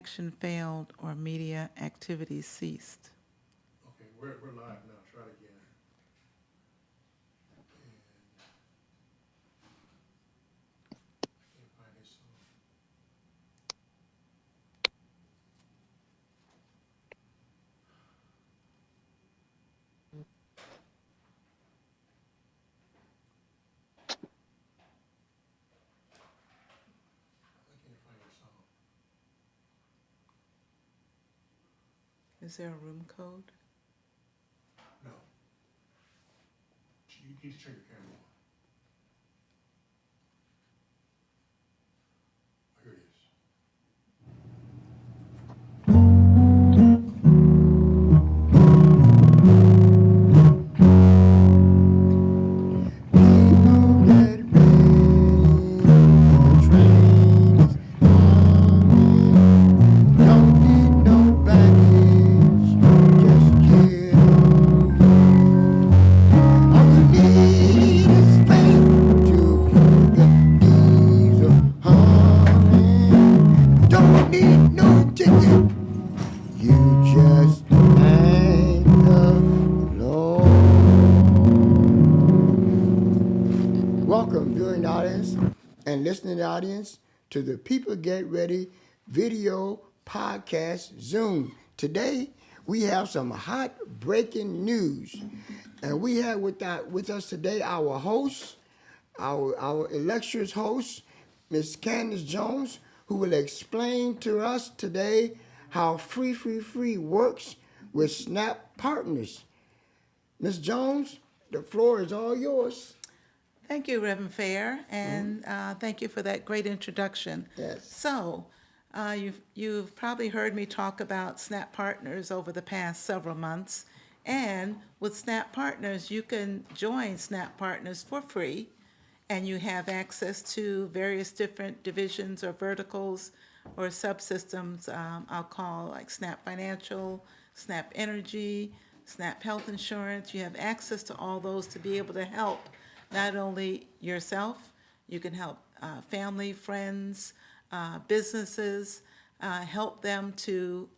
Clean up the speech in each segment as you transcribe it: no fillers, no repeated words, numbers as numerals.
connection failed or media activity ceased. Okay, we're live now. Try it again. Can't find his song. I can't find your song. Is there a room code? No. You need to turn your camera on. Oh, here it is. Don't need no ticket. You just thank the Lord. Welcome, viewing audience and listening audience, to the People Get Ready video podcast Zoom. Today, we have some hot breaking news. And we have with us today our host, our illustrious host, Miss Candace Jones, who will explain to us today how free works with Snap Partners. Miss Jones, the floor is all yours. Thank you, Reverend Fair, and thank you for that great introduction. Yes. So, you've probably heard me talk about Snap Partners over the past several months, and with Snap Partners, you can join Snap Partners for free, and you have access to various different divisions or verticals or subsystems. I'll call like Snap Financial, Snap Energy, Snap Health Insurance. You have access to all those to be able to help not only yourself, you can help family, friends, businesses, help them to,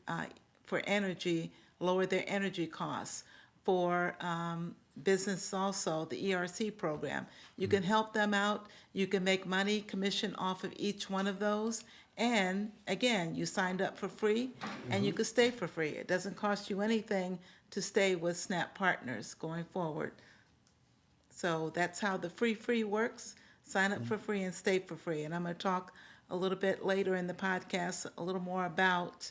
for energy, lower their energy costs. For business also, the ERC program. You can help them out. You can make money, commission off of each one of those. And again, you signed up for free and you can stay for free. It doesn't cost you anything to stay with Snap Partners going forward. So that's how the free works. Sign up for free and stay for free. And I'm going to talk a little bit later in the podcast a little more about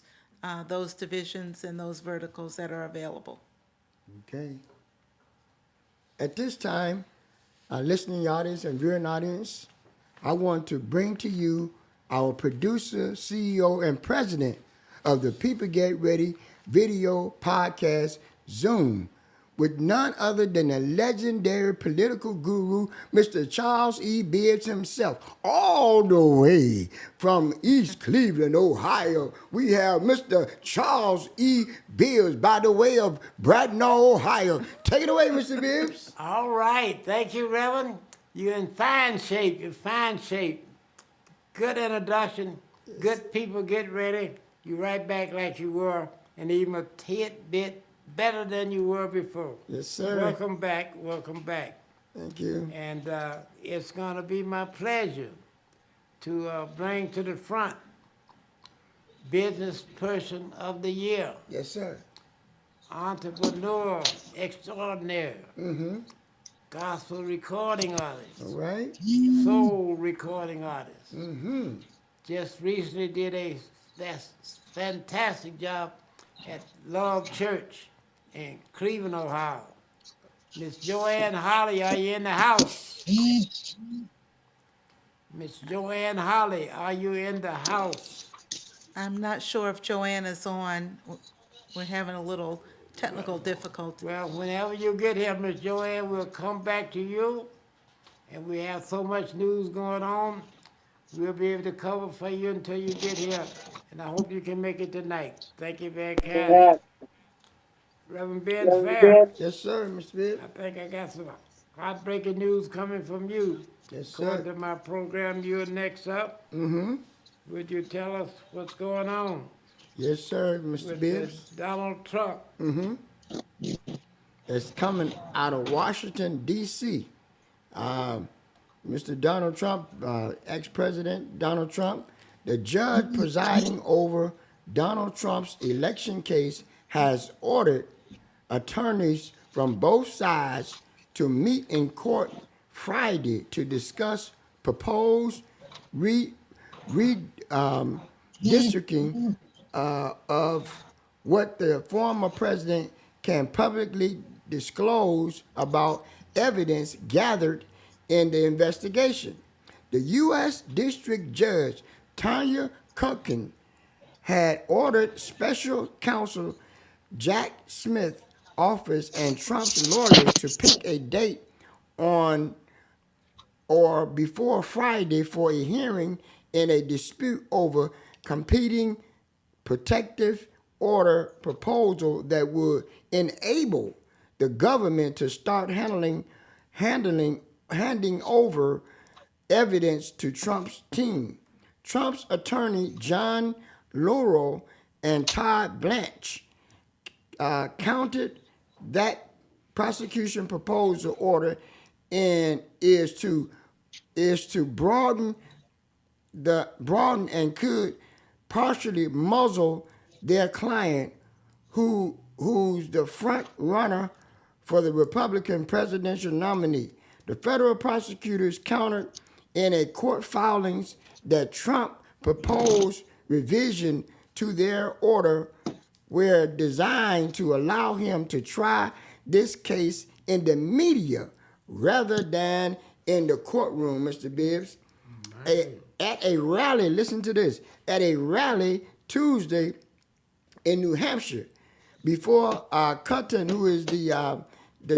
those divisions and those verticals that are available. Okay. At this time, our listening audience and viewing audience, I want to bring to you our producer, CEO, and president of the People Get Ready video podcast, Zoom, with none other than the legendary political guru, Mr. Charles E. Bibb himself, all the way from East Cleveland, Ohio. We have Mr. Charles E. Bibb by the way of Bradenton, Ohio. Take it away, Mr. Bibb. All right. Thank you, Reverend. You're in fine shape. You're fine shape. Good introduction. Good people get ready. You're right back like you were, and even a tidbit better than you were before. Yes, sir. Welcome back. Welcome back. Thank you. And it's going to be my pleasure to bring to the front Business Person of the Year, Yes, sir. Entrepreneur Extraordinaire, Gospel Recording Artist, All right. Soul Recording Artist. Mm-hmm. Just recently did a fantastic job at Love Church in Cleveland, Ohio. Miss Joanne Holly, are you in the house? Miss Joanne Holly, are you in the house? I'm not sure if Joanna's on. We're having a little technical difficulty. Well, whenever you get here, Miss Joanne, we'll come back to you. And we have so much news going on, we'll be able to cover for you until you get here. And I hope you can make it tonight. Thank you very kindly. Reverend Ben Fair, Yes, sir, Mr. Bibb. I think I got some heartbreaking news coming from you. Yes, According sir. to my program, you're next up. Mm-hmm. Would you tell us what's going on? Yes, sir, Mr. with Bibbs. Donald Trump. It's coming out of Washington, D.C. Mr. Donald Trump, ex-president Donald Trump, the judge presiding over Donald Trump's election case has ordered attorneys from both sides to meet in court Friday to discuss proposed districting of what the former president can publicly disclose about evidence gathered in the investigation. The U.S. District Judge Tanya Kukin had ordered special counsel Jack Smith's office and Trump's lawyers to pick a date on or before Friday for a hearing in a dispute over competing protective order proposal that would enable the government to start handing over evidence to Trump's team. Trump's attorney John Laurel and Todd Blanche countered that prosecution proposal order and is to broaden and could partially muzzle their client who's the front runner for the Republican presidential nominee. The federal prosecutors countered in a court filings that Trump proposed revision to their order were designed to allow him to try this case in the media rather than in the courtroom, Mr. Bibbs. At a rally, listen to this, at a rally Tuesday in New Hampshire, before Cotton, who is the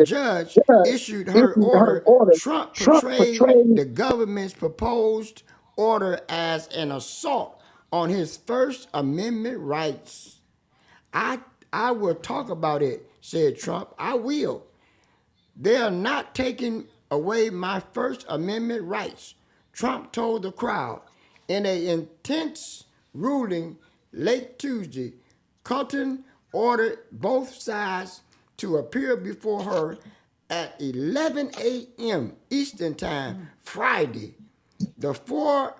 judge, issued her order, Trump portrayed the government's proposed order as an assault on his First Amendment rights. I will talk about it, said Trump. I will. They are not taking away my First Amendment rights, Trump told the crowd. In an intense ruling late Tuesday, Cotton ordered both sides to appear before her at 11 a.m. Eastern Time Friday. The four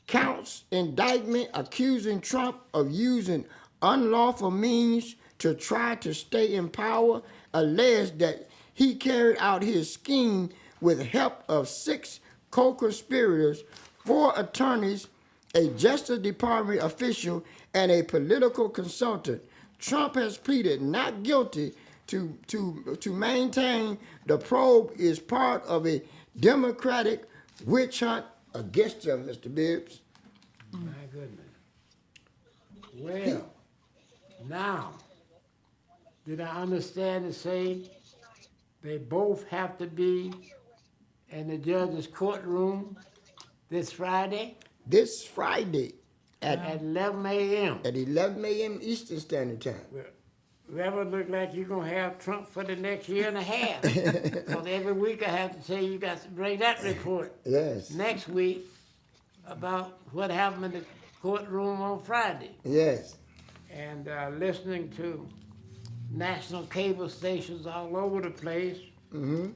counts indictment accusing Trump of using unlawful means to try to stay in power alleged that he carried out his scheme with help of 6 co-conspirators, 4 attorneys, a Justice Department official, and a political consultant. Trump has pleaded not guilty to maintain the probe is part of a Democratic witch hunt against him, Mr. Bibbs. My goodness. Well, now, did I understand it say they both have to be in the judge's courtroom this Friday This Friday at 11 a.m.? at 11 a.m. Eastern Standard Time. Well, Reverend, look like you're gonna have Trump for the next year and a half. Because every week I have to say you got to bring that report Yes. next week about what happened in the courtroom on Friday. Yes. And listening to national cable stations all over the place, I'm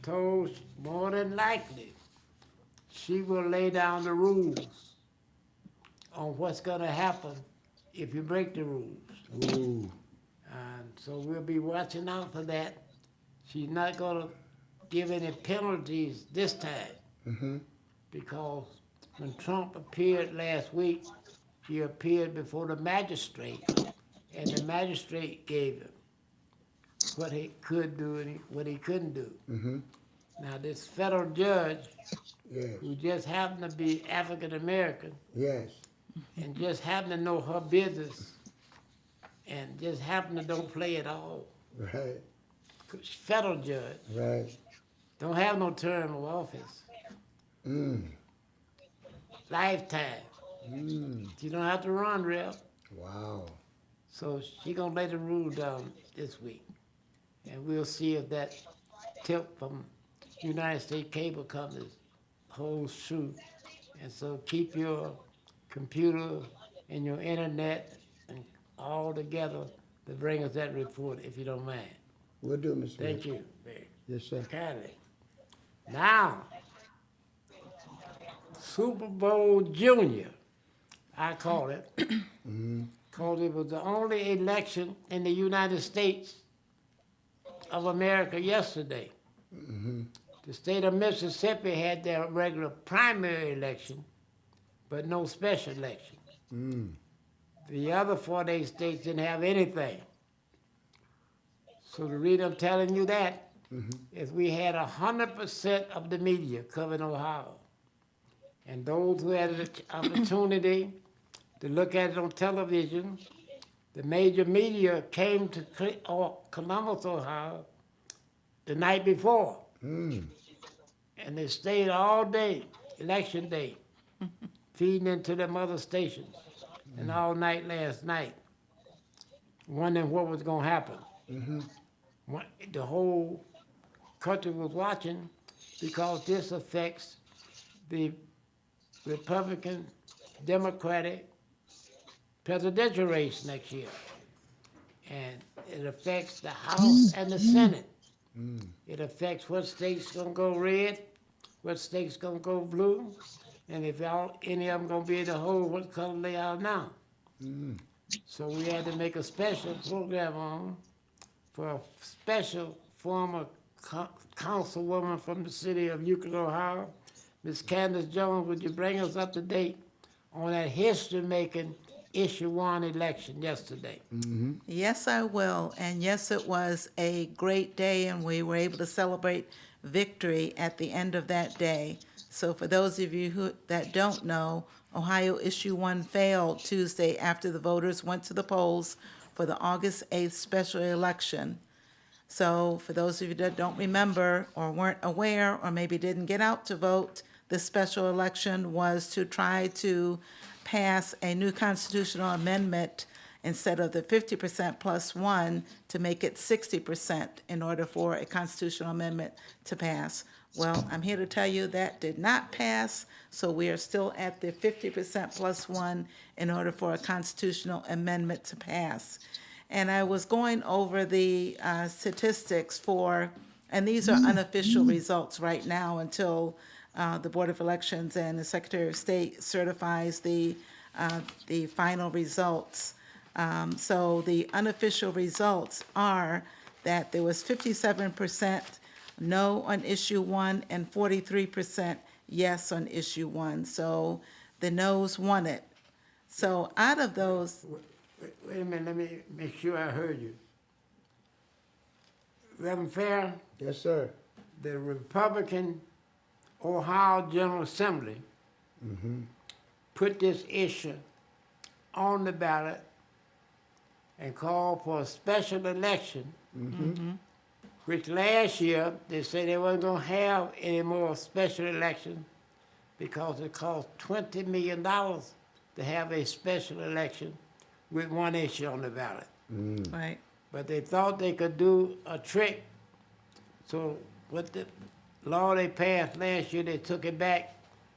told more than likely she will lay down the rules on what's gonna happen if you break the rules. Ooh. And so we'll be watching out for that. She's not gonna give any penalties this time. Because when Trump appeared last week, he appeared before the magistrate, and the magistrate gave him what he could do and what he couldn't do. Now this federal judge, Yes. who just happened to be African American Yes. and just happened to know her business and just happened to don't play at all. Right. Federal judge Right. don't have no term of office. Lifetime. She don't have to run, Rep. Wow. So she gonna lay the rule down this week. And we'll see if that tip from United States cable companies holds true. And so keep your computer and your internet and all together to bring us that report, if you don't mind. We'll do, Mr. Thank Mayor. you, very Yes, sir. kindly. Now, Super Bowl Junior, I call it, because it was the only election in the United States of America yesterday. The state of Mississippi had their regular primary election, but no special election. The other 48 states didn't have anything. So the reason I'm telling you that is we had 100% of the media covering Ohio. And those who had the opportunity to look at it on television, the major media came to Columbus, Ohio, the night before. And they stayed all day, election day, feeding into them other stations, and all night last night, wondering what was going to happen. The whole country was watching because this affects the Republican, Democratic presidential race next year. And it affects the House and the Senate. It affects what state's gonna go red, what state's gonna go blue, and if any of them gonna be in the hole, what color they are now. So we had to make a special program on for a special former councilwoman from the city of Euclid, Ohio, Miss Candace Jones. Would you bring us up to date on that history-making issue 1 election yesterday? Yes, I will. And yes, it was a great day, and we were able to celebrate victory at the end of that day. So for those of you that don't know, Ohio Issue 1 failed Tuesday after the voters went to the polls for the August 8th special election. So for those of you that don't remember or weren't aware or maybe didn't get out to vote, the special election was to try to pass a new constitutional amendment instead of the 50% plus one to make it 60% in order for a constitutional amendment to pass. Well, I'm here to tell you that did not pass, so we are still at the 50% plus one in order for a constitutional amendment to pass. And I was going over the statistics for, and these are unofficial results right now until the Board of Elections and the Secretary of State certifies the final results. So the unofficial results are that there was 57% no on issue 1 and 43% yes on issue 1. So the noes won it. So out of those, Wait a minute, let me make sure I heard you. Reverend Fair, Yes, sir. the Republican Ohio General Assembly put this issue on the ballot and called for a special election, which last year they said they weren't going to have any more special elections because it cost $20 million to have a special election with one issue on the ballot. right, But they thought they could do a trick. So what the law they passed last year, they took it back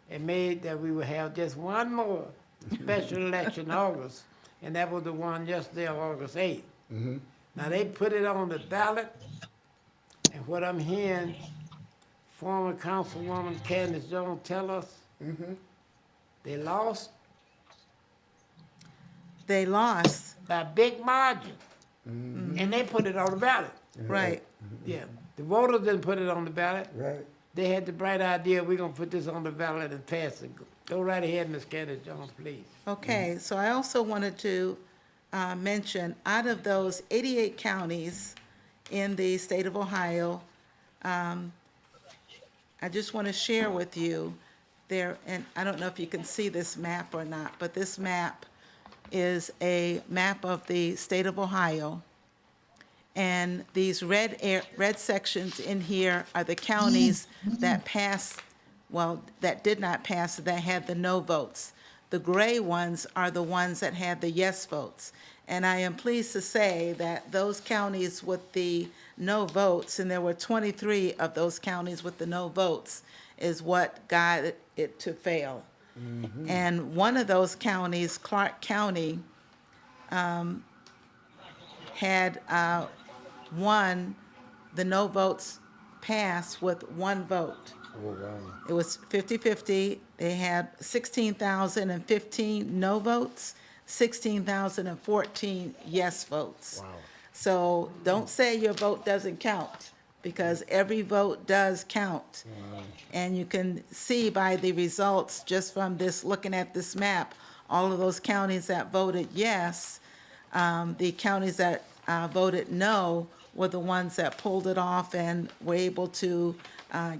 and made that we would have just one more special election in August, and that was the one yesterday, August 8th. Now they put it on the ballot, and what I'm hearing former Councilwoman Candace Jones tell us, they lost they lost, by a big margin, and they put it on the ballot. right. Yeah, the voters didn't put it on the ballot. Right. They had the bright idea, we're gonna put this on the ballot and pass it. Go right ahead, Ms. Candace Jones, please. Okay, so I also wanted to mention, out of those 88 counties in the state of Ohio, I just want to share with you there, and I don't know if you can see this map or not, but this map is a map of the state of Ohio. And these red sections in here are the counties that passed, well, that did not pass, that had the no votes. The gray ones are the ones that had the yes votes. And I am pleased to say that those counties with the no votes, and there were 23 of those counties with the no votes, is what got it to fail. And one of those counties, Clark County, had won, the no votes passed with one vote. Oh, wow. It was 50-50. They had 16,015 no votes, 16,014 yes votes. Wow. So don't say your vote doesn't count, because every vote does count. And you can see by the results, just from this, looking at this map, all of those counties that voted yes, the counties that voted no were the ones that pulled it off and were able to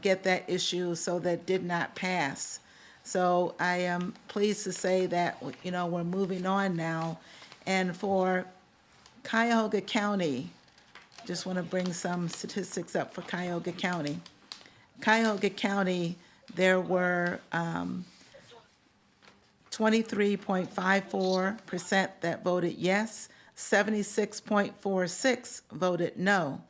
get that issue, so that did not pass. So I am pleased to say that, we're moving on now. And for Cuyahoga County, just want to bring some statistics up for Cuyahoga County. Cuyahoga County, there were 23.54% that voted yes, 76.46 voted no.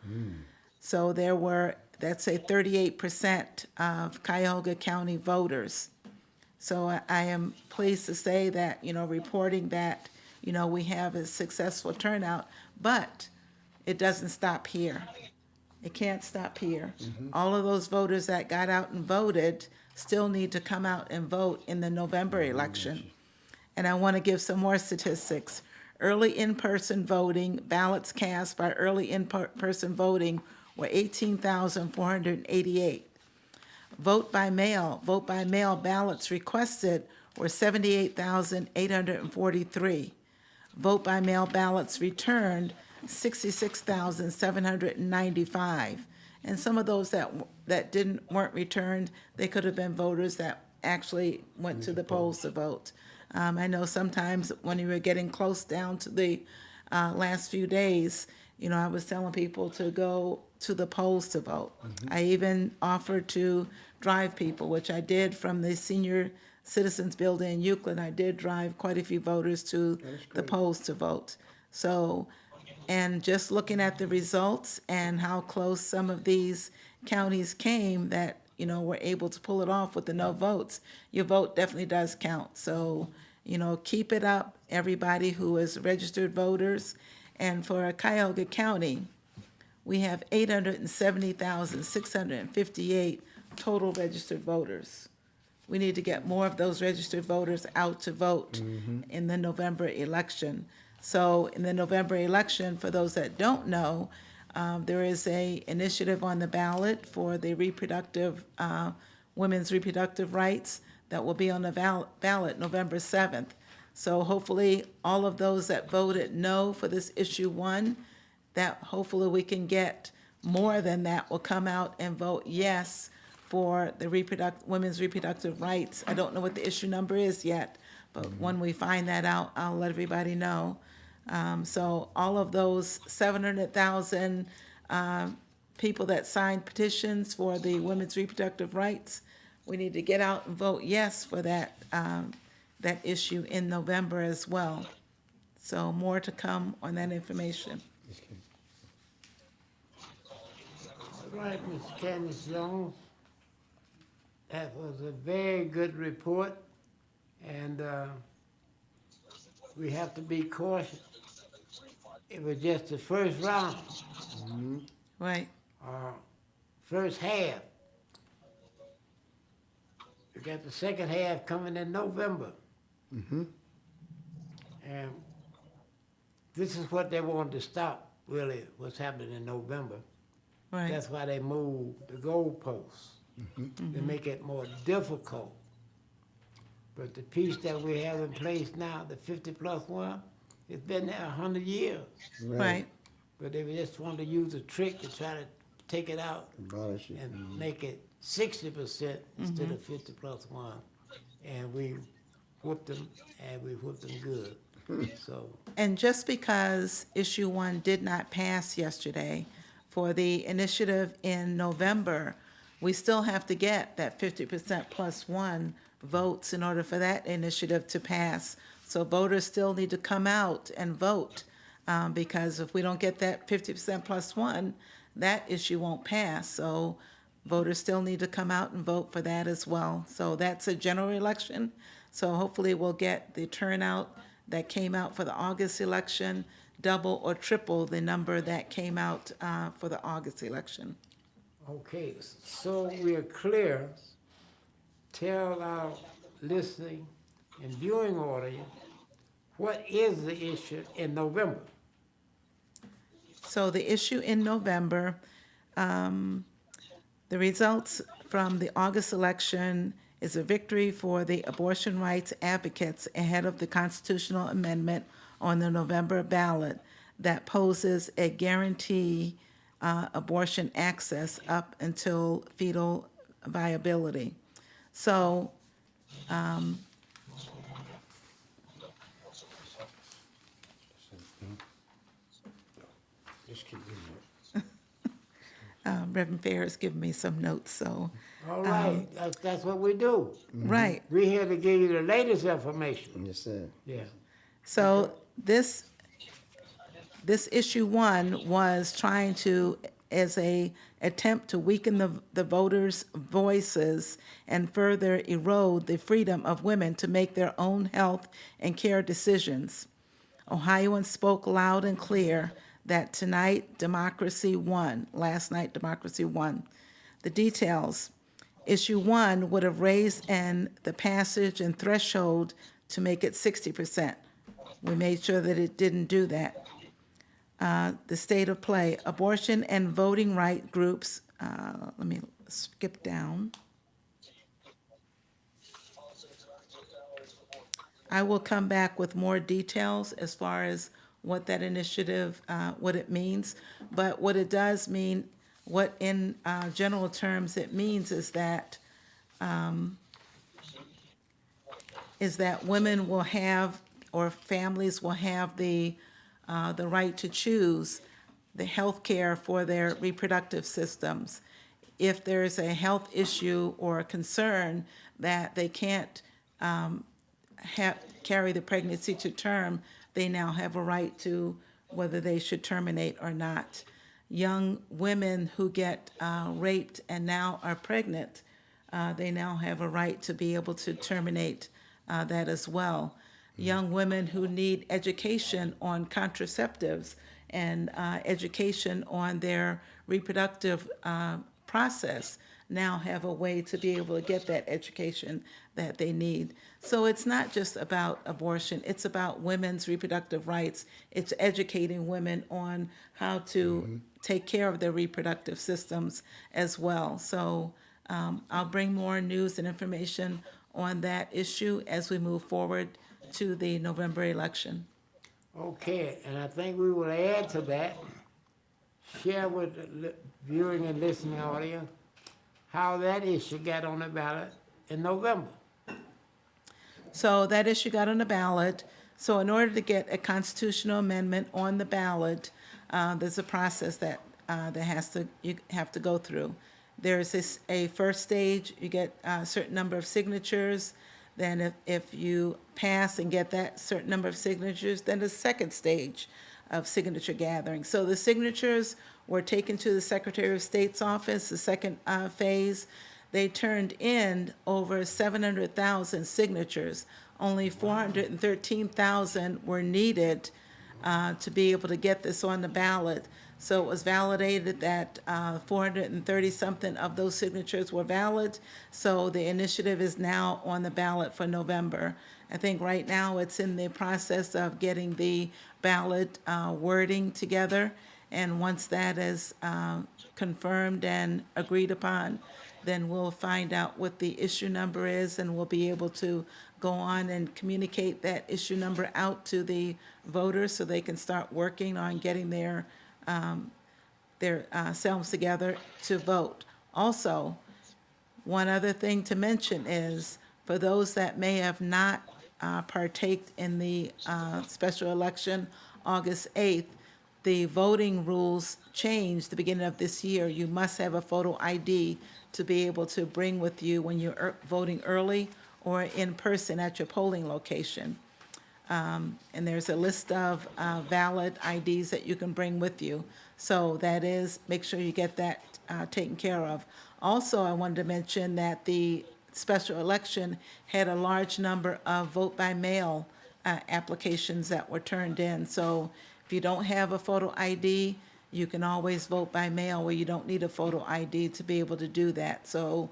So there were, that's a 38% of Cuyahoga County voters. So I am pleased to say that, reporting that, we have a successful turnout, but it doesn't stop here. It can't stop here. All of those voters that got out and voted still need to come out and vote in the November election. And I want to give some more statistics. Early in-person voting, ballots cast by early in-person voting were 18,488. Vote by mail ballots requested were 78,843. Vote by mail ballots returned 66,795. And some of those that weren't returned, they could have been voters that actually went to the polls to vote. I know sometimes when you were getting close down to the last few days, I was telling people to go to the polls to vote. I even offered to drive people, which I did from the Senior Citizens Building in Euclid. I did drive quite a few voters to the polls to vote. So, and just looking at the results and how close some of these counties came that, were able to pull it off with the no votes, your vote definitely does count. So, keep it up, everybody who is registered voters. And for Cuyahoga County, we have 870,658 total registered voters. We need to get more of those registered voters out to vote in the November election. So in the November election, for those that don't know, there is a initiative on the ballot for the women's reproductive rights that will be on the ballot November 7th. So hopefully all of those that voted no for this issue 1, that hopefully we can get more than that will come out and vote yes for the women's reproductive rights. I don't know what the issue number is yet, but when we find that out, I'll let everybody know. So all of those 700,000 people that signed petitions for the women's reproductive rights, we need to get out and vote yes for that issue in November as well. So more to come on that information. All right, Ms. Candace Jones. That was a very good report, and we have to be cautious. It was just the first round, Right. first half. We got the second half coming in November. And this is what they wanted to stop, really, what's happening in November. Right. That's why they moved the goalposts, to make it more difficult. But the piece that we have in place now, the 50+1, it's been there 100 years. Right. But they just wanted to use a trick to try to take it out Abolish it. and make it 60% instead of 50+1. And we whooped them, and we whooped them good. So, And just because issue 1 did not pass yesterday, for the initiative in November, we still have to get that 50% +1 votes in order for that initiative to pass. So voters still need to come out and vote, because if we don't get that 50% +1, that issue won't pass. So voters still need to come out and vote for that as well. So that's a general election. So hopefully we'll get the turnout that came out for the August election, double or triple the number that came out for the August election. Okay, so we're clear. Tell our listening and viewing audience what is the issue in November. So the issue in November, the results from the August election is a victory for the abortion rights advocates ahead of the constitutional amendment on the November ballot that poses a guarantee abortion access up until fetal viability. So Just keep reading Reverend Fair has given me some notes, so, All right, that's what we do. right. We're here to give you the latest information. it. Yes, sir. Yeah. So this issue one was trying to, as a attempt to weaken the voters' voices and further erode the freedom of women to make their own health and care decisions. Ohioans spoke loud and clear that tonight democracy won. Last night democracy won. The details. Issue one would have raised the passage and threshold to make it 60%. We made sure that it didn't do that. The state of play, abortion and voting right groups, let me skip down. I will come back with more details as far as what that initiative, what it means. But what it does mean, what in general terms it means is that women will have, or families will have the right to choose the health care for their reproductive systems. If there's a health issue or a concern that they can't carry the pregnancy to term, they now have a right to whether they should terminate or not. Young women who get raped and now are pregnant, they now have a right to be able to terminate that as well. Young women who need education on contraceptives and education on their reproductive process now have a way to be able to get that education that they need. So it's not just about abortion, it's about women's reproductive rights. It's educating women on how to take care of their reproductive systems as well. So I'll bring more news and information on that issue as we move forward to the November election. Okay, and I think we will add to that, share with the viewing and listening audience how that issue got on the ballot in November. So that issue got on the ballot. So in order to get a constitutional amendment on the ballot, there's a process that you have to go through. There's a first stage, you get a certain number of signatures. Then if you pass and get that certain number of signatures, then the second stage of signature gathering. So the signatures were taken to the Secretary of State's office, the second phase. They turned in over 700,000 signatures. Only 413,000 were needed to be able to get this on the ballot. So it was validated that 430-something of those signatures were valid. So the initiative is now on the ballot for November. I think right now it's in the process of getting the ballot wording together. And once that is confirmed and agreed upon, then we'll find out what the issue number is, and we'll be able to go on and communicate that issue number out to the voters so they can start working on getting their selves together to vote. Also, one other thing to mention is for those that may have not partaked in the special election August 8th, the voting rules changed the beginning of this year. You must have a photo ID to be able to bring with you when you're voting early or in person at your polling location. And there's a list of valid IDs that you can bring with you. So that is, make sure you get that taken care of. Also, I wanted to mention that the special election had a large number of vote by mail applications that were turned in. So if you don't have a photo ID, you can always vote by mail where you don't need a photo ID to be able to do that. So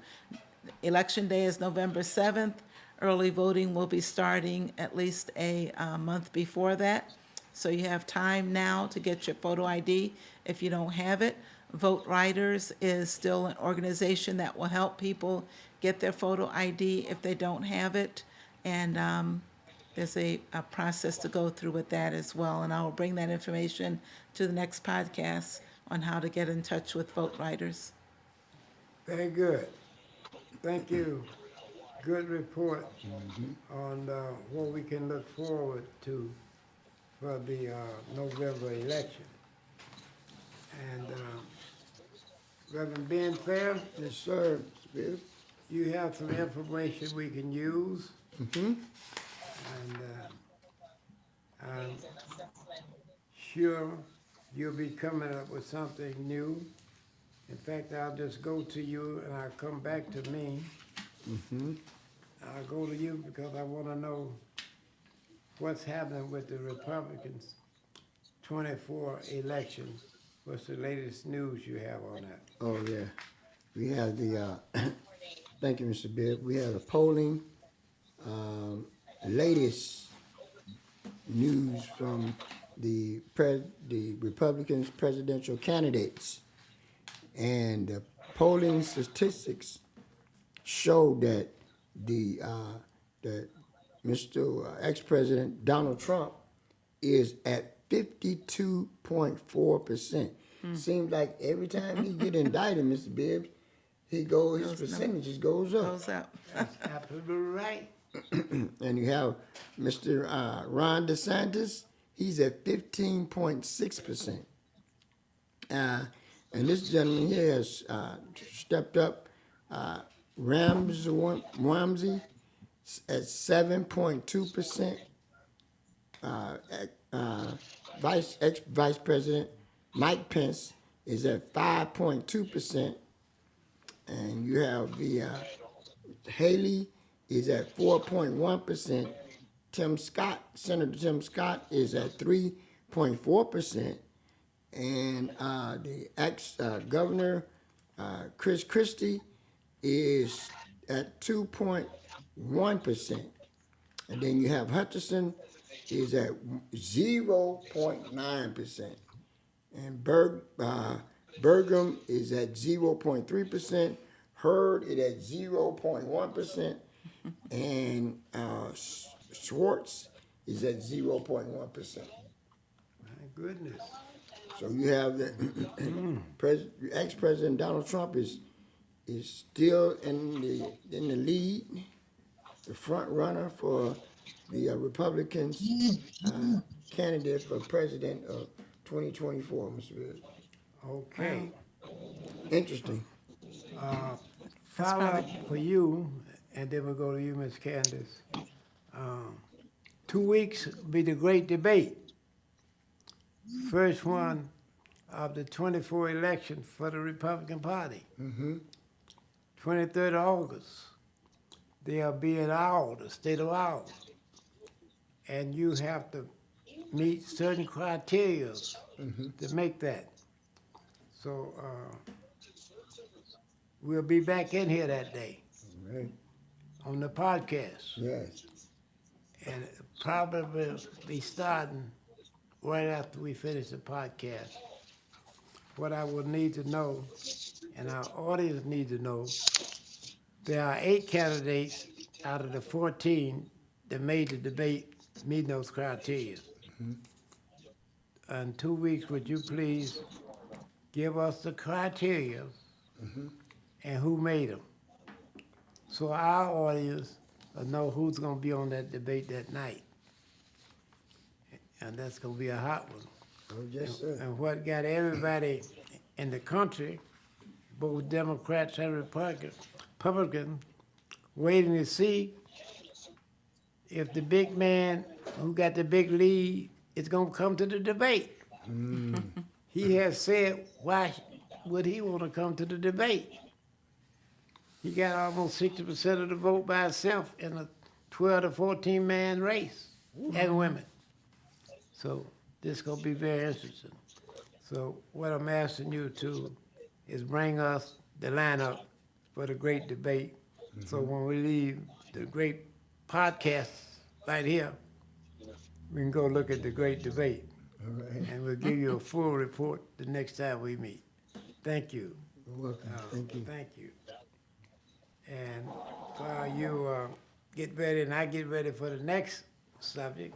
Election Day is November 7th. Early voting will be starting at least a month before that. So you have time now to get your photo ID if you don't have it. Vote Riders is still an organization that will help people get their photo ID if they don't have it. And there's a process to go through with that as well. And I will bring that information to the next podcast on how to get in touch with Vote Riders. Very good. Thank you. Good report on what we can look forward to for the November election. And Reverend Ben Fair, Yes, sir, Mr. Bibb. you have some information we can use. And I'm sure you'll be coming up with something new. In fact, I'll just go to you and I'll come back to me. I'll go to you because I want to know what's happening with the Republicans' 24 election. What's the latest news you have on that? Oh, yeah. We have the, thank you, Mr. Bibb. We have the polling, latest news from the Republicans' presidential candidates. And the polling statistics show that that Mr. Ex-President Donald Trump is at 52.4%. Seems like every time he get indicted, Mr. Bibb, his percentages goes up. Goes up. That's absolutely right. And you have Mr. Ron DeSantis, he's at 15.6%. And this gentleman here has stepped up. Ramsey at 7.2%. Ex-Vice President Mike Pence is at 5.2%. And you have the Haley is at 4.1%. Senator Tim Scott is at 3.4%. And the ex-governor, Chris Christie, is at 2.1%. And then you have Hutchinson is at 0.9%. And Burgum is at 0.3%. Hurd is at 0.1%. And Schwartz is at 0.1%. My goodness. So you have the ex-president Donald Trump is still in the lead, the front runner for the Republicans candidate for president of 2024, Mr. Bibb. Okay. Interesting. Follow up for you, and then we'll go to you, Ms. Candace. 2 weeks will be the great debate. First one of the 24 election for the Republican Party. 23rd of August. They'll be in Iowa, the state of Iowa. And you have to meet certain criteria to make that. So we'll be back in here that day Right. on the podcast. Yes. And probably will be starting right after we finish the podcast. What I will need to know, and our audience need to know, there are 8 candidates out of the 14 that made the debate meeting those criteria. In 2 weeks, would you please give us the criteria and who made them? So our audience will know who's going to be on that debate that night. And that's going to be a hot one. Oh, yes, sir. And what got everybody in the country, both Democrats and Republicans, waiting to see if the big man who got the big lead is going to come to the debate. He has said, why would he want to come to the debate? He got almost 60% of the vote by himself in a 12 to 14 man race. and women. So this gonna be very interesting. So what I'm asking you to is bring us the lineup for the great debate. So when we leave the great podcast right here, we can go look at the great debate. All right. And we'll give you a full report the next time we meet. Thank you. You're welcome. Thank you. Thank you. And while you get ready and I get ready for the next subject,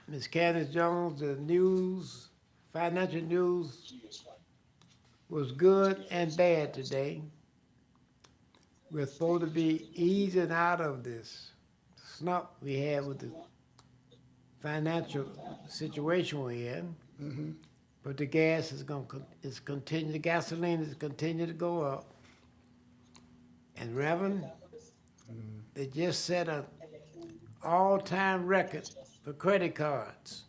Ms. Candace Jones, the news, financial news was good and bad today. We're supposed to be easing out of this slump we had with the financial situation we're in. But the gas is the gasoline is continue to go up. And Reverend, they just set an all-time record for credit cards.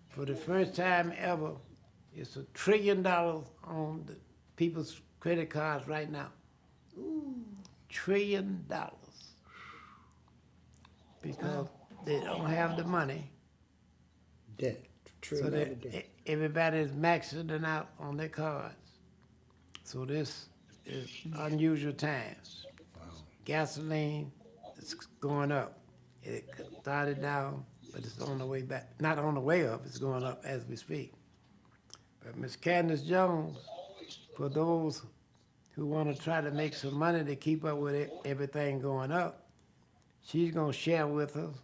For the first time ever, it's $1 trillion on the people's credit cards right now. $1 trillion. Because they don't have the money. Debt. So Trillion that debt. everybody is maxing it out on their cards. So this is unusual times. Gasoline is going up. It started down, but it's on the way back. Not on the way up, it's going up as we speak. But Ms. Candace Jones, for those who want to try to make some money to keep up with everything going up, she's going to share with us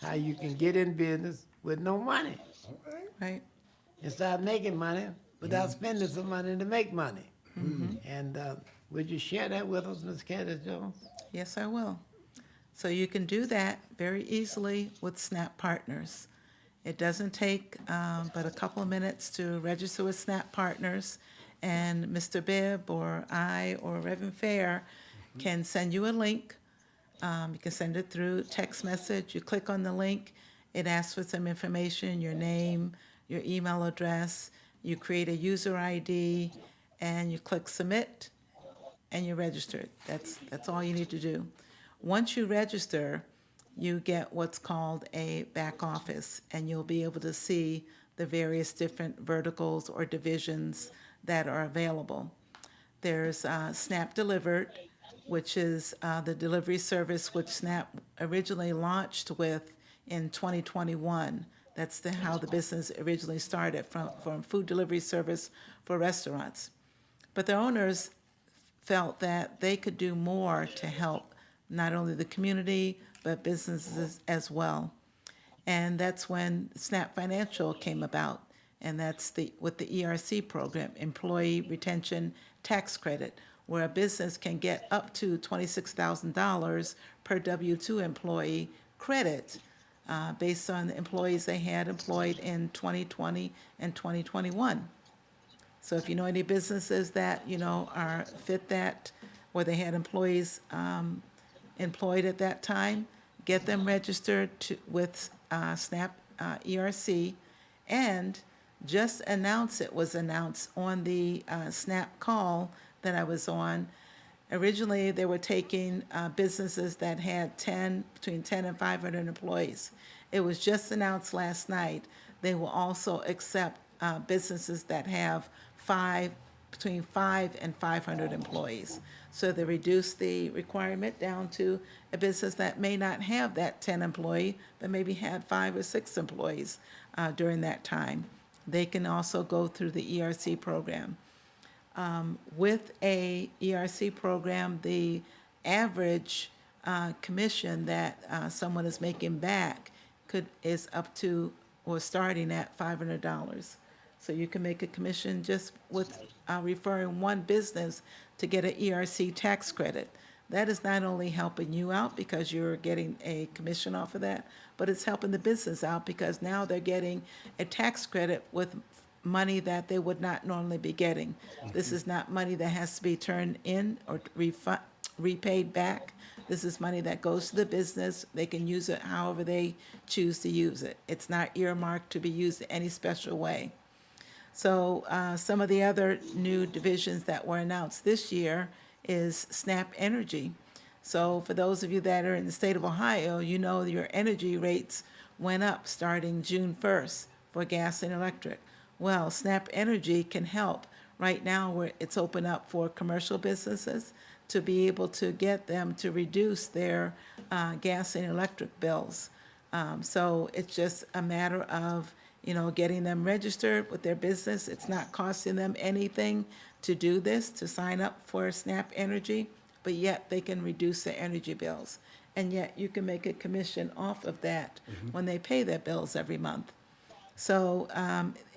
how you can get in business with no money All right. Right? and start making money without spending some money to make money. And would you share that with us, Ms. Candace Jones? Yes, I will. So you can do that very easily with Snap Partners. It doesn't take but a couple of minutes to register with Snap Partners, and Mr. Bibb or I or Reverend Fair can send you a link. You can send it through text message. You click on the link. It asks for some information, your name, your email address. You create a user ID, and you click submit, and you're registered. That's all you need to do. Once you register, you get what's called a back office, and you'll be able to see the various different verticals or divisions that are available. There's Snap Delivered, which is the delivery service which Snap originally launched with in 2021. That's how the business originally started, from food delivery service for restaurants. But the owners felt that they could do more to help not only the community, but businesses as well. And that's when Snap Financial came about, and that's with the ERC program, Employee Retention Tax Credit, where a business can get up to $26,000 per W-2 employee credit based on the employees they had employed in 2020 and 2021. So if you know any businesses that, fit that, where they had employees employed at that time, get them registered with Snap ERC, and just announce it was announced on the Snap call that I was on. Originally, they were taking businesses that had between 10 and 500 employees. It was just announced last night. They will also accept businesses that have between 5 and 500 employees. So they reduced the requirement down to a business that may not have that 10 employee, but maybe had 5 or 6 employees during that time. They can also go through the ERC program. With a ERC program, the average commission that someone is making back is up to or starting at $500. So you can make a commission just with referring one business to get an ERC tax credit. That is not only helping you out because you're getting a commission off of that, but it's helping the business out because now they're getting a tax credit with money that they would not normally be getting. This is not money that has to be turned in or repaid back. This is money that goes to the business. They can use it however they choose to use it. It's not earmarked to be used in any special way. So some of the other new divisions that were announced this year is Snap Energy. So for those of you that are in the state of Ohio, you know your energy rates went up starting June 1st for gas and electric. Well, Snap Energy can help. Right now, where it's open up for commercial businesses to be able to get them to reduce their gas and electric bills. So it's just a matter of, getting them registered with their business. It's not costing them anything to do this, to sign up for Snap Energy, but yet they can reduce their energy bills. And yet you can make a commission off of that when they pay their bills every month. So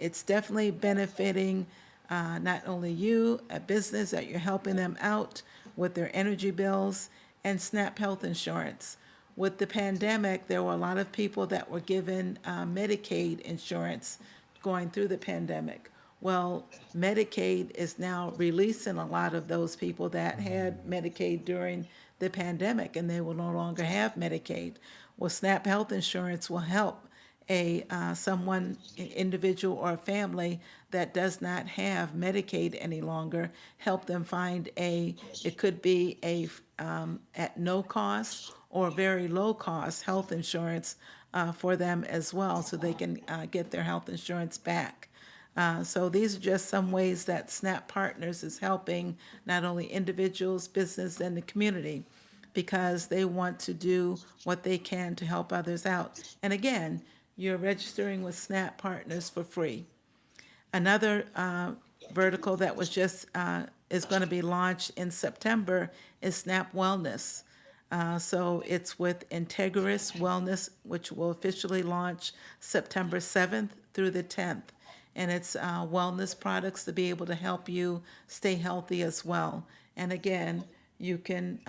it's definitely benefiting not only you, a business, that you're helping them out with their energy bills, and SNAP health insurance. With the pandemic, there were a lot of people that were given Medicaid insurance going through the pandemic. Well, Medicaid is now releasing a lot of those people that had Medicaid during the pandemic, and they will no longer have Medicaid. Well, SNAP health insurance will help an individual or a family that does not have Medicaid any longer, help them find it could be at no cost or very low cost health insurance for them as well, so they can get their health insurance back. So these are just some ways that SNAP Partners is helping not only individuals, business, and the community, because they want to do what they can to help others out. And again, you're registering with SNAP Partners for free. Another vertical that was just is going to be launched in September is SNAP Wellness. So it's with Integris Wellness, which will officially launch September 7th through the 10th. And it's wellness products to be able to help you stay healthy as well. And again, you can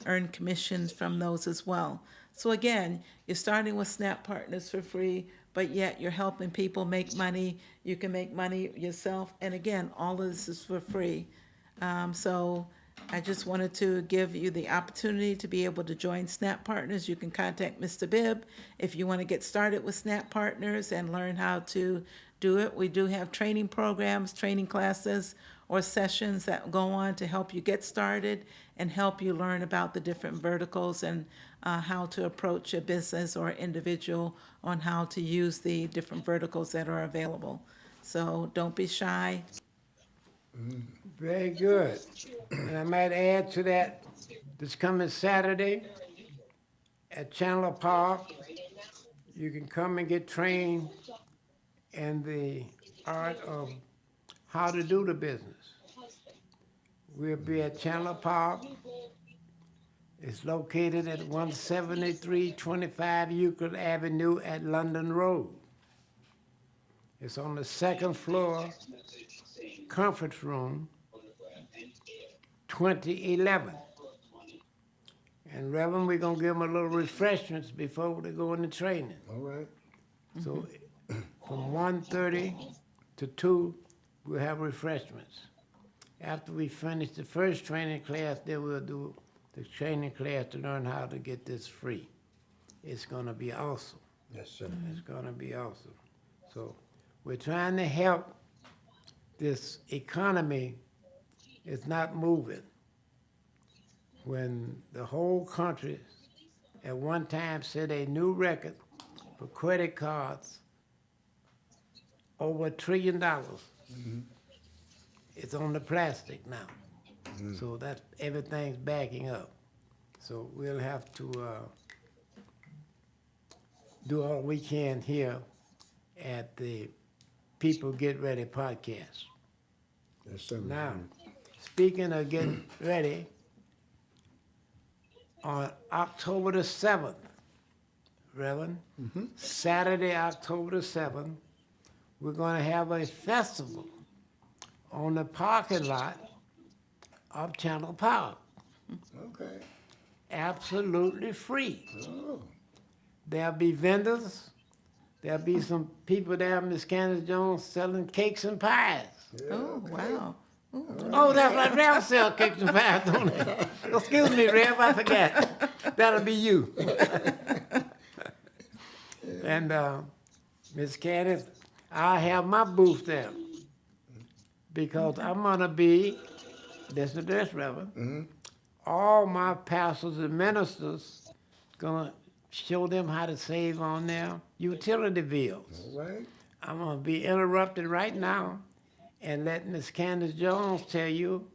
earn commissions from those as well. So again, you're starting with SNAP Partners for free, but yet you're helping people make money. You can make money yourself. And again, all of this is for free. So I just wanted to give you the opportunity to be able to join SNAP Partners. You can contact Mr. Bibb if you want to get started with SNAP Partners and learn how to do it. We do have training programs, training classes, or sessions that go on to help you get started and help you learn about the different verticals and how to approach a business or individual on how to use the different verticals that are available. So don't be shy. Very good. And I might add to that, this coming Saturday at Chandler Park, you can come and get trained in the art of how to do the business. We'll be at Chandler Park. It's located at 17325 Euclid Avenue at London Road. It's on the second floor, conference room, 2011. And Reverend, we're gonna give them a little refreshments before they go into training. All right. So from 1:30 to 2, we'll have refreshments. After we finish the first training class, then we'll do the training class to learn how to get this free. It's gonna be awesome. Yes, sir. It's gonna be awesome. So we're trying to help this economy is not moving. When the whole country at one time set a new record for credit cards over $1 trillion. It's on the plastic now. So that everything's backing up. So we'll have to do all we can here at the People Get Ready podcast. Yes, sir. Now, speaking of getting ready, on October the 7th, Reverend, Saturday, October the 7th, we're going to have a festival on the parking lot of Chandler Park. Okay. Absolutely free. Oh. There'll be vendors. There'll be some people there, Miss Candace Jones, selling cakes and pies. Yeah, Oh, okay. wow. Oh, that's right. Rev sell cakes and pies, don't they? Excuse me, Rev, I forgot. That'll be you. And Miss Candace, I'll have my booth there because I'm gonna be, listen to this, Reverend, all my pastors and ministers, gonna show them how to save on their utility bills. All right. I'm gonna be interrupted right now and let Miss Candace Jones tell you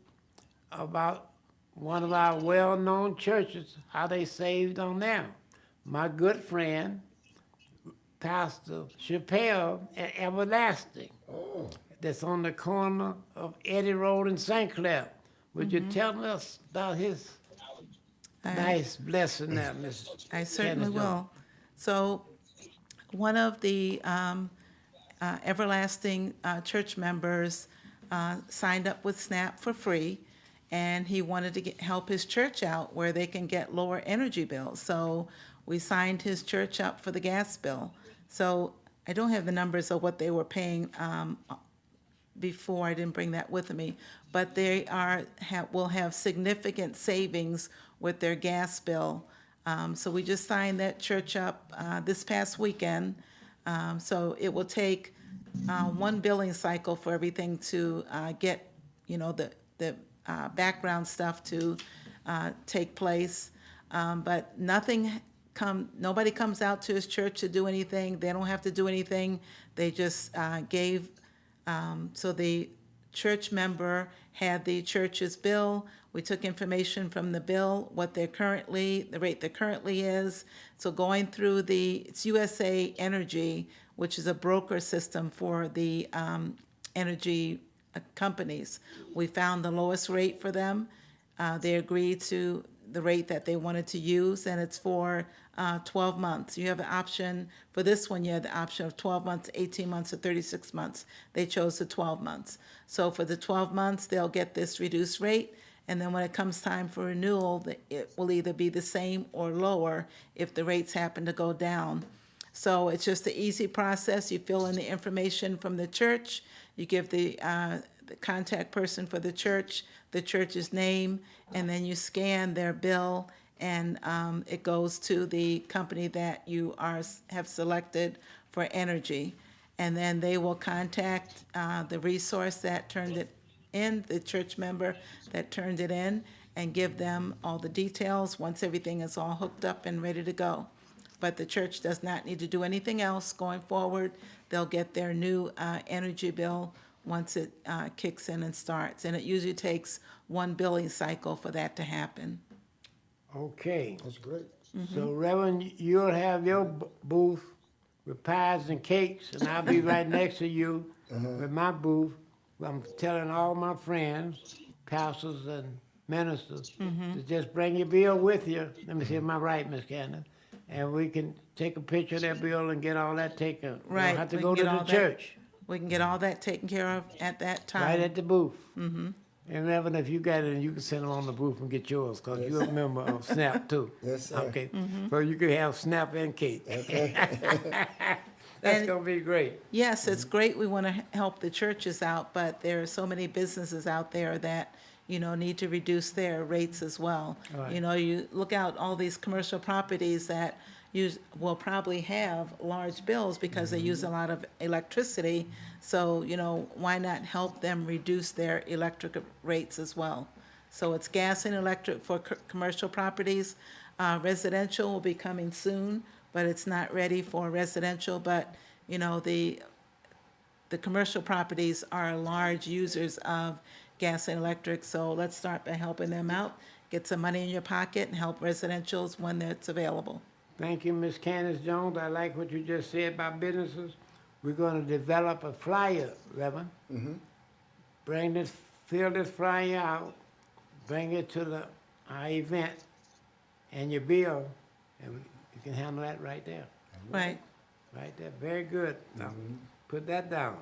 about one of our well-known churches, how they saved on them. My good friend, Pastor Chappelle at Everlasting, Oh, that's on the corner of Eddie Road and St. Clair. Would you tell us about his nice blessing there, Miss I certainly Candace Jones? will. So, one of the Everlasting church members signed up with SNAP for free, and he wanted to help his church out where they can get lower energy bills. So, we signed his church up for the gas bill. So, I don't have the numbers of what they were paying before. I didn't bring that with me, but they will have significant savings with their gas bill. So we just signed that church up this past weekend. So it will take one billing cycle for everything to get, the background stuff to take place. But nobody comes out to his church to do anything. They don't have to do anything. They just gave. So the church member had the church's bill. We took information from the bill, the rate that currently is. So going through it's USA Energy, which is a broker system for the energy companies. We found the lowest rate for them. They agreed to the rate that they wanted to use, and it's for 12 months. You have an option, for this one, you have the option of 12 months, 18 months, or 36 months. They chose the 12 months. So for the 12 months, they'll get this reduced rate, and then when it comes time for renewal, it will either be the same or lower if the rates happen to go down. So it's just an easy process. You fill in the information from the church, you give the contact person for the church's name, and then you scan their bill, and it goes to the company that you have selected for energy. And then they will contact the resource that turned it in, the church member that turned it in, and give them all the details once everything is all hooked up and ready to go. But the church does not need to do anything else going forward. They'll get their new energy bill once it kicks in and starts. And it usually takes one billing cycle for that to happen. Okay, that's great. so Reverend, you'll have your booth with pies and cakes, and I'll be right next to you with my booth. I'm telling all my friends, pastors and ministers, to just bring your bill with you. Let me see, am I right, Miss Candace? And we can take a picture of that bill and get all that taken. You Right, don't have to we go can to get the all that church, We can get all that taken care of at that time. right at the booth. And Reverend, if you got it, you can send them on the booth and get yours, because you're a member of SNAP too. Yes, sir. Okay, so you can have SNAP and cake. That's And- gonna be great. Yes, it's great. We want to help the churches out, but there are so many businesses out there that, need to reduce their rates as well. Right. You look out all these commercial properties that will probably have large bills because they use a lot of electricity. So, why not help them reduce their electric rates as well? So it's gas and electric for commercial properties. Residential will be coming soon, but it's not ready for residential. But, the commercial properties are large users of gas and electric. So let's start by helping them out, get some money in your pocket, and help residentials when it's available. Thank you, Miss Candace Jones. I like what you just said about businesses. We're gonna develop a flyer, Reverend. Fill this flyer out, bring it to our event, and your bill, and you can handle that right there. Right. Right there, very good. Now, put that down.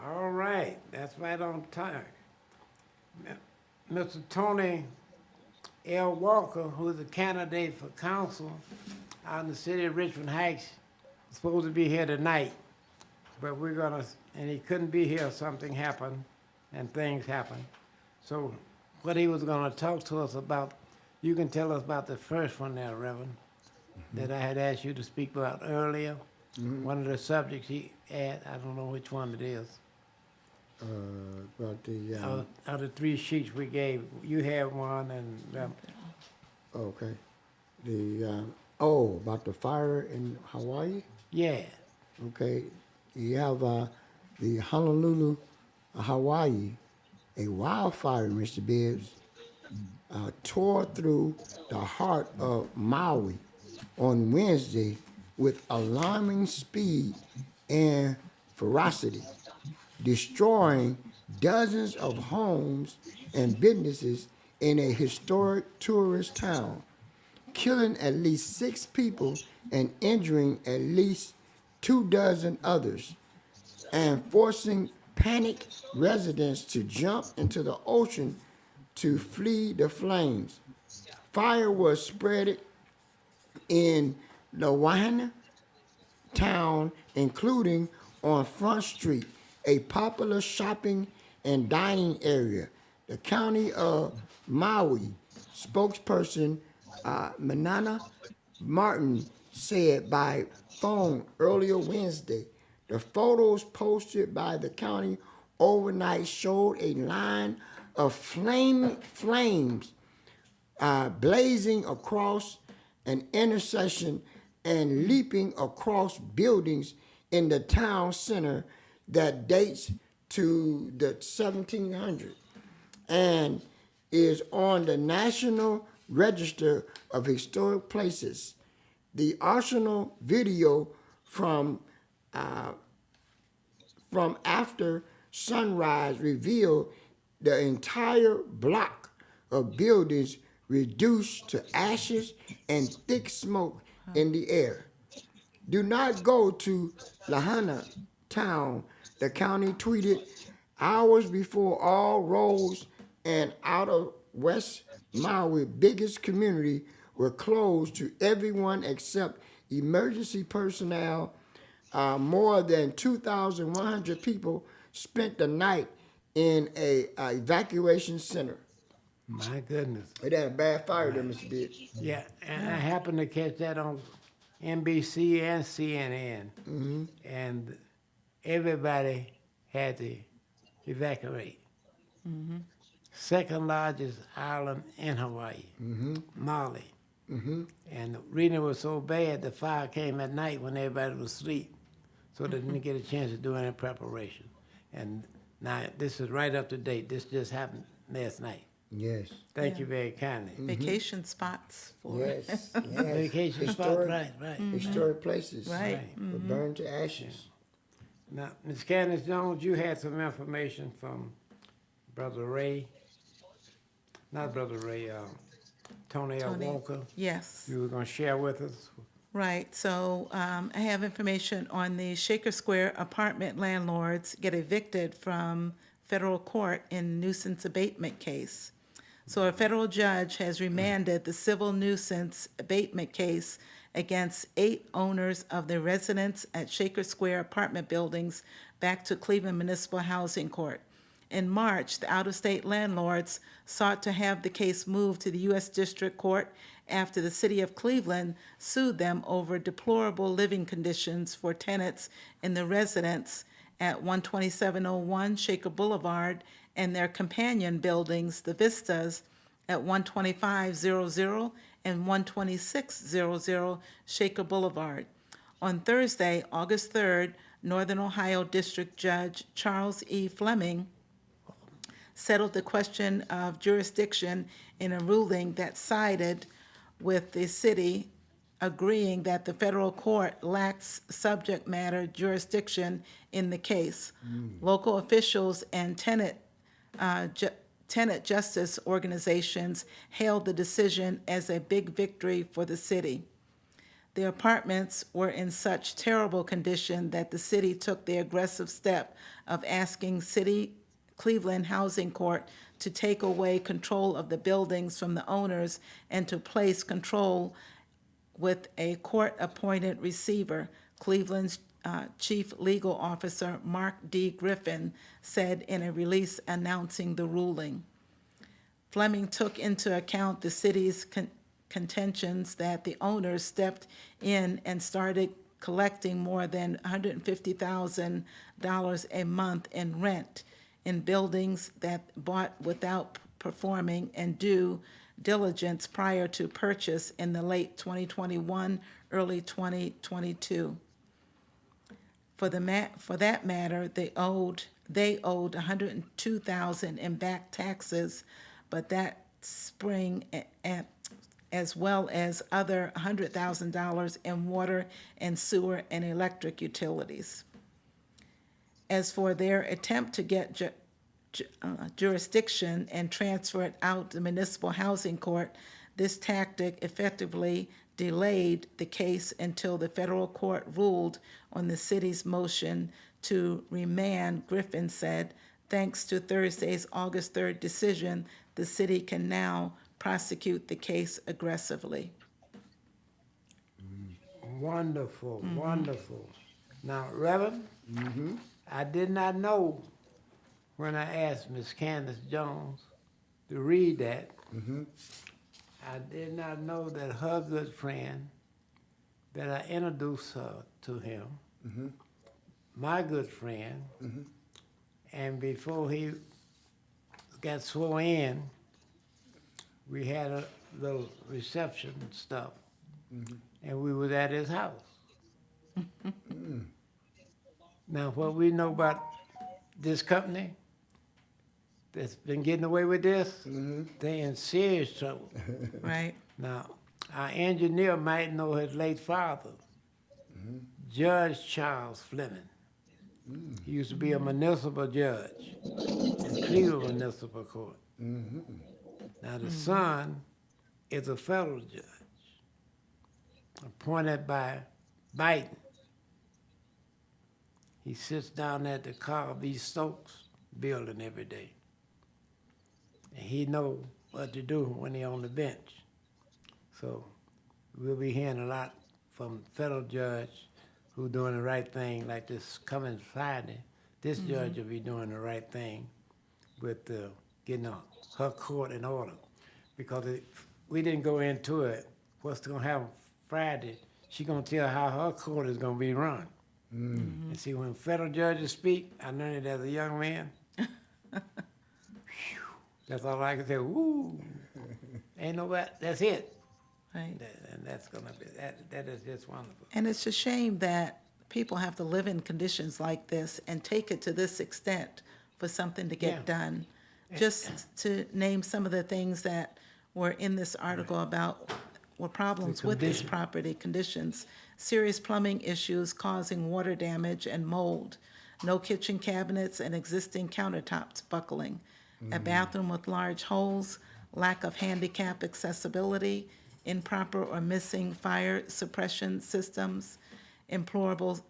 All right, that's right on time. Mr. Tony L. Walker, who's a candidate for council out in the city of Richmond Heights, is supposed to be here tonight, but and he couldn't be here, something happened, and things happened. So what he was gonna talk to us about, you can tell us about the first one there, Reverend, that I had asked you to speak about earlier. One of the subjects he had, I don't know which one it is. About the, Out of the 3 sheets we gave, you have one, and Okay. About the fire in Hawaii? Yeah. Okay. You have the Honolulu, Hawaii, a wildfire, Mr. Bibbs, tore through the heart of Maui on Wednesday with alarming speed and ferocity, destroying dozens of homes and businesses in a historic tourist town, killing at least 6 people and injuring at least 24 others, and forcing panicked residents to jump into the ocean to flee the flames. Fire was spread in Lahaina town, including on Front Street, a popular shopping and dining area. The county of Maui spokesperson Manana Martin said by phone earlier Wednesday. The photos posted by the county overnight showed a line of flames blazing across an intersection and leaping across buildings in the town center that dates to the 1700s and is on the National Register of Historic Places. The arsenal video from after sunrise revealed the entire block of buildings reduced to ashes and thick smoke in the air. Do not go to Lahaina town, the county tweeted hours before all roads and out of West Maui biggest community were closed to everyone except emergency personnel. More than 2,100 people spent the night in a evacuation center. My goodness. It had a bad fire there, Mr. Bibb. Yeah, and I happened to catch that on NBC and CNN, and everybody had to evacuate. Second largest island in Hawaii, Maui. And the reason it was so bad, the fire came at night when everybody was asleep, so they didn't get a chance to do any preparation. And now this is right up to date. This just happened last night. Yes. Thank you very kindly. Vacation spots for Yes. yes. Vacation spot, right. Historic places. Right. Were burned to ashes. Now, Ms. Candace Jones, you had some information from Brother Ray, not Brother Ray, Tony L. Tony. Walker. Yes. You were going to share with us. Right, so I have information on the Shaker Square apartment landlords get evicted from federal court in nuisance abatement case. So a federal judge has remanded the civil nuisance abatement case against 8 owners of the residents at Shaker Square apartment buildings back to Cleveland Municipal Housing Court. In March, the out-of-state landlords sought to have the case moved to the U.S. District Court after the city of Cleveland sued them over deplorable living conditions for tenants in the residence at 12701 Shaker Boulevard and their companion buildings, the Vistas, at 12500 and 12600 Shaker Boulevard. On Thursday, August 3rd, Northern Ohio District Judge Charles E. Fleming settled the question of jurisdiction in a ruling that sided with the city, agreeing that the federal court lacks subject matter jurisdiction in the case. Local officials and tenant justice organizations hailed the decision as a big victory for the city. The apartments were in such terrible condition that the city took the aggressive step of asking City Cleveland Housing Court to take away control of the buildings from the owners and to place control with a court-appointed receiver. Cleveland's Chief Legal Officer Mark D. Griffin said in a release announcing the ruling. Fleming took into account the city's contentions that the owners stepped in and started collecting more than $150,000 a month in rent in buildings that bought without performing and due diligence prior to purchase in the late 2021, early 2022. For that matter, they owed $102,000 in back taxes, but that spring, as well as other $100,000 in water and sewer and electric utilities. As for their attempt to get jurisdiction and transfer it out to municipal housing court, this tactic effectively delayed the case until the federal court ruled on the city's motion to remand. Griffin said, thanks to Thursday's August 3rd decision, the city can now prosecute the case aggressively. Wonderful, wonderful. Now, Reverend, I did not know when I asked Miss Candace Jones to read that. I did not know that her good friend, that I introduced her to him, my good friend, and before he got sworn in, we had a little reception stuff, and we was at his house. Now, what we know about this company that's been getting away with this, they in serious trouble. Right? Now, our engineer might know his late father, Judge Charles Fleming. He used to be a municipal judge in Cleveland Municipal Court. Now, the son is a federal judge appointed by Biden. He sits down at the Carl B. Stokes building every day. And he knows what to do when he's on the bench. So we'll be hearing a lot from federal judge who doing the right thing, like this coming Friday. This judge will be doing the right thing with getting her court in order. Because we didn't go into it, what's going to happen Friday, she's going to tell how her court is going to be run. And see, when federal judges speak, I learned it as a young man. That's all I can say. Woo! Ain't nobody. That's it. Right. And that's gonna be that is just wonderful. And it's a shame that people have to live in conditions like this and take it to this extent for something to get done. Just to name some of the things that were in this article about were problems with this property: conditions, serious plumbing issues causing water damage and mold, no kitchen cabinets and existing countertops buckling, a bathroom with large holes, lack of handicap accessibility, improper or missing fire suppression systems, inoperable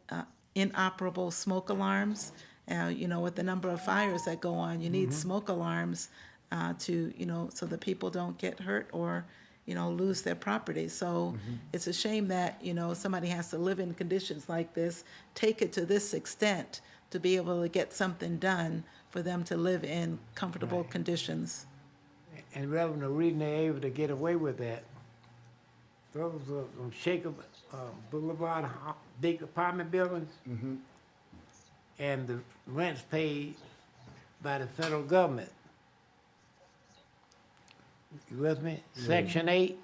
smoke alarms. With the number of fires that go on, you need smoke alarms so the people don't get hurt or, lose their property. So it's a shame that, somebody has to live in conditions like this, take it to this extent to be able to get something done for them to live in comfortable conditions. And Reverend, the reason they're able to get away with that, those on Shaker Boulevard, big apartment buildings, and the rent's paid by the federal government. You with me? Section 8.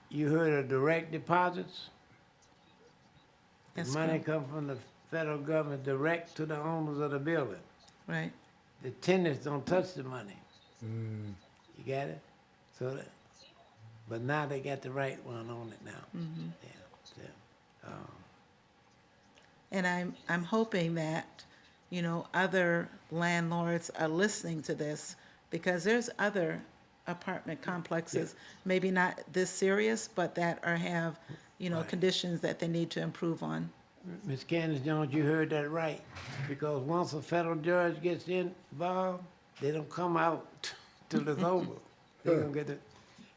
You heard of direct deposits? That's The money correct. comes from the federal government direct to the owners of the building. Right. The tenants don't touch the money. You got it? But now they got the right one on it now. And I'm hoping that, other landlords are listening to this, because there's other apartment complexes, maybe not this serious, but that have, conditions that they need to improve on. Ms. Candace Jones, you heard that right. Because once a federal judge gets involved, they don't come out till it's over. They're gonna get it.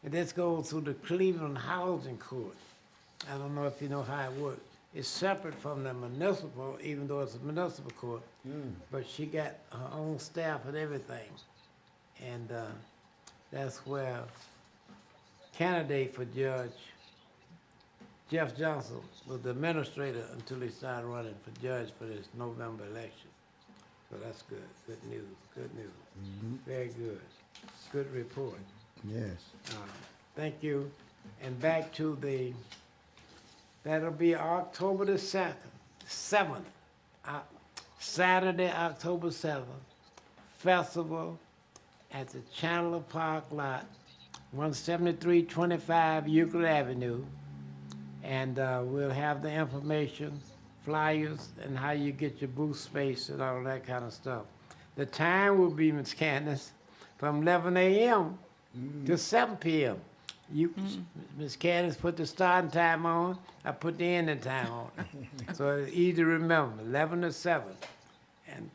And this goes through the Cleveland Housing Court. I don't know if you know how it works. It's separate from the municipal, even though it's a municipal court. But she got her own staff and everything. And that's where candidate for judge, Jeff Johnson, was the administrator until he started running for judge for this November election. So that's good. Good news. Good news. Very good. Good report. Yes. Thank you. And back to that'll be October the 7th, uh, Saturday, October 7th, festival at the Chandler Park Lot, 17325 Euclid Avenue. And we'll have the information, flyers, and how you get your booth space and all that kind of stuff. The time will be, Ms. Candace, from 11 a.m. to 7 p.m. You, Ms. Candace put the starting time on, I put the ending time on. So it's easy to remember, 11 to 7. And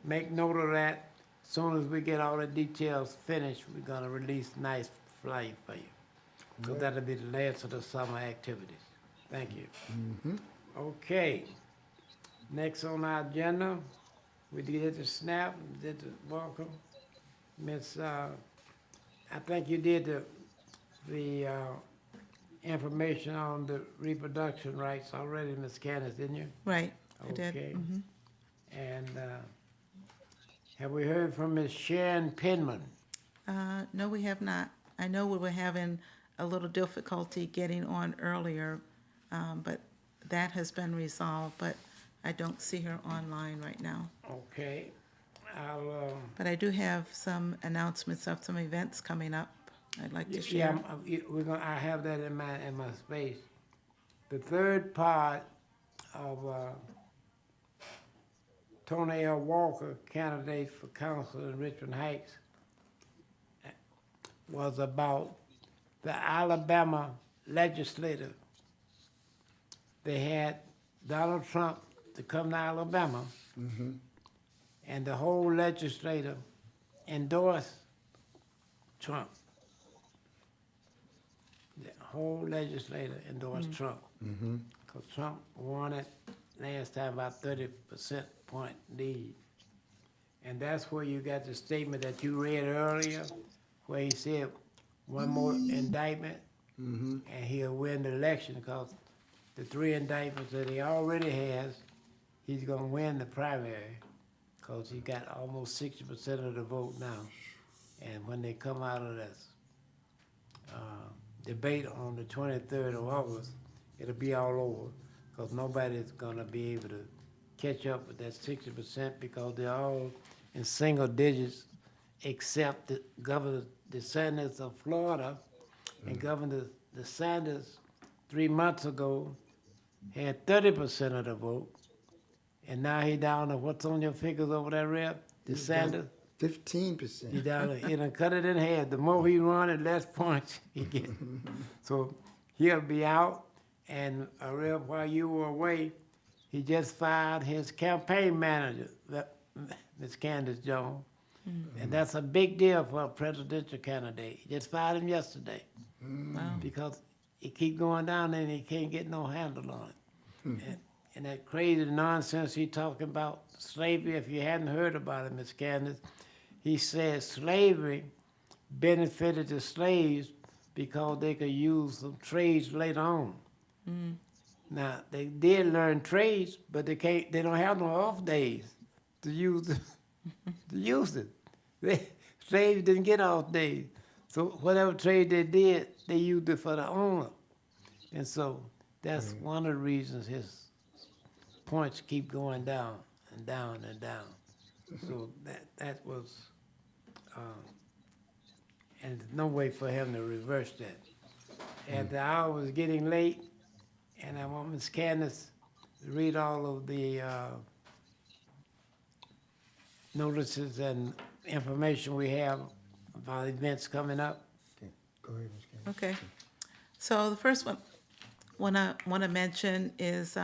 make note of that. As soon as we get all the details finished, we're gonna release a nice flyer for you. So that'll be the last of the summer activities. Thank you. Okay, next on our agenda, we did the SNAP, did the welcome. Miss, I think you did the information on the reproduction rights already, Miss Candace, didn't you? Right, I did. Okay. And have we heard from Miss Sharon Penman? No, we have not. I know we were having a little difficulty getting on earlier, but that has been resolved, but I don't see her online right now. Okay, I'll, But I do have some announcements of some events coming up I'd like to yeah, share. I have that in my space. The third part of Tony L. Walker, candidate for council in Richmond Heights, was about the Alabama legislature. They had Donald Trump to come to Alabama, and the whole legislature endorsed Trump. The whole legislature endorsed Trump. Because Trump won it last time about 30% point lead. And that's where you got the statement that you read earlier, where he said one more indictment and he'll win the election, because the 3 indictments that he already has, he's gonna win the primary, because he got almost 60% of the vote now. And when they come out of this debate on the 23rd of August, it'll be all over, because nobody's gonna be able to catch up with that 60%, because they're all in single digits, except the Governor DeSantis of Florida. And Governor DeSantis 3 months ago had 30% of the vote, and now he down to what's on your figures over there, Rep? DeSantis? 15%. He down to, he done cut it in half. The more he run, the less points he get. So he'll be out, and Rep, while you were away, he just fired his campaign manager, Ms. Candace Jones. And that's a big deal for a presidential candidate. He just fired him yesterday. Wow. Because he keep going down there and he can't get no handle on it. And that crazy nonsense he talking about slavery, if you hadn't heard about it, Miss Candace, he said slavery benefited the slaves because they could use some trades later on. Now, they did learn trades, but they don't have no off days to use it. Slaves didn't get off days. So whatever trade they did, they used it for the owner. And so that's one of the reasons his points keep going down and down and down. So that was, and there's no way for him to reverse that. And the hour was getting late, and I want Ms. Candace to read all of the notices and information we have about events coming up. Go ahead, Ms. Candace. Okay. So the first one I want to mention is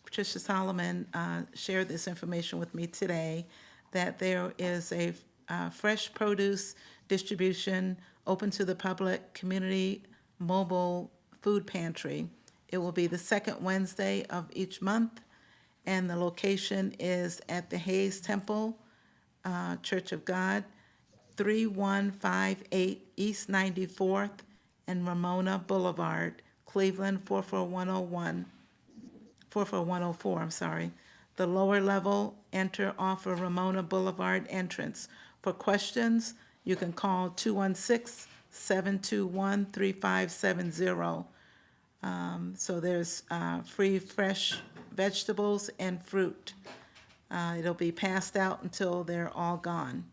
Patricia Solomon shared this information with me today, that there is a fresh produce distribution open to the public community mobile food pantry. It will be the second Wednesday of each month, and the location is at the Hayes Temple Church of God, 3158 East 94th and Ramona Boulevard, Cleveland, 44104, I'm sorry. The lower level, enter off of Ramona Boulevard entrance. For questions you can call 216-721-3570. So there's free fresh vegetables and fruit. It'll be passed out until they're all gone,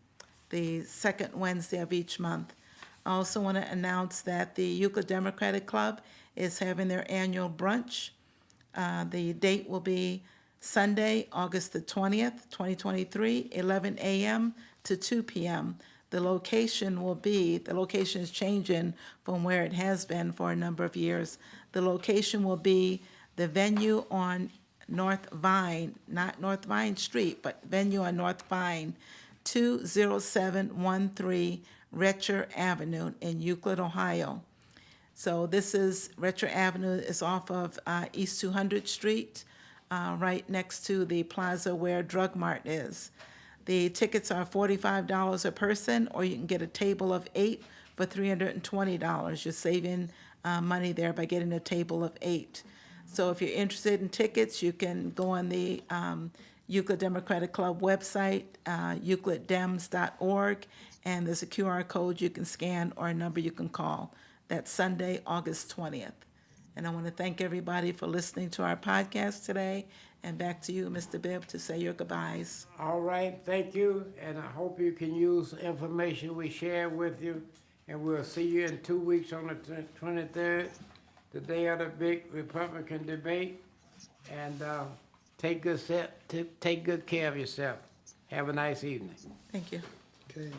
the second Wednesday of each month. I also want to announce that the Euclid Democratic Club is having their annual brunch. The date will be Sunday, August the 20th, 2023, 11 a.m. to 2 p.m. The location is changing from where it has been for a number of years. The location will be the venue on North Vine, not North Vine Street, but venue on North Vine, 20713 Retcher Avenue in Euclid, Ohio. So this is, Retcher Avenue is off of East 200th Street, right next to the plaza where Drug Mart is. The tickets are $45 a person, or you can get a table of 8 for $320. You're saving money there by getting a table of 8. So if you're interested in tickets, you can go on the Euclid Democratic Club website, eucliddems.org, and there's a QR code you can scan or a number you can call. That's Sunday, August 20th. And I want to thank everybody for listening to our podcast today. And back to you, Mr. Bibb, to say your goodbyes. All right, thank you, and I hope you can use the information we share with you. And we'll see you in 2 weeks on the 23rd, the day of the big Republican debate. And take good care of yourself. Have a nice evening. Thank you. Okay.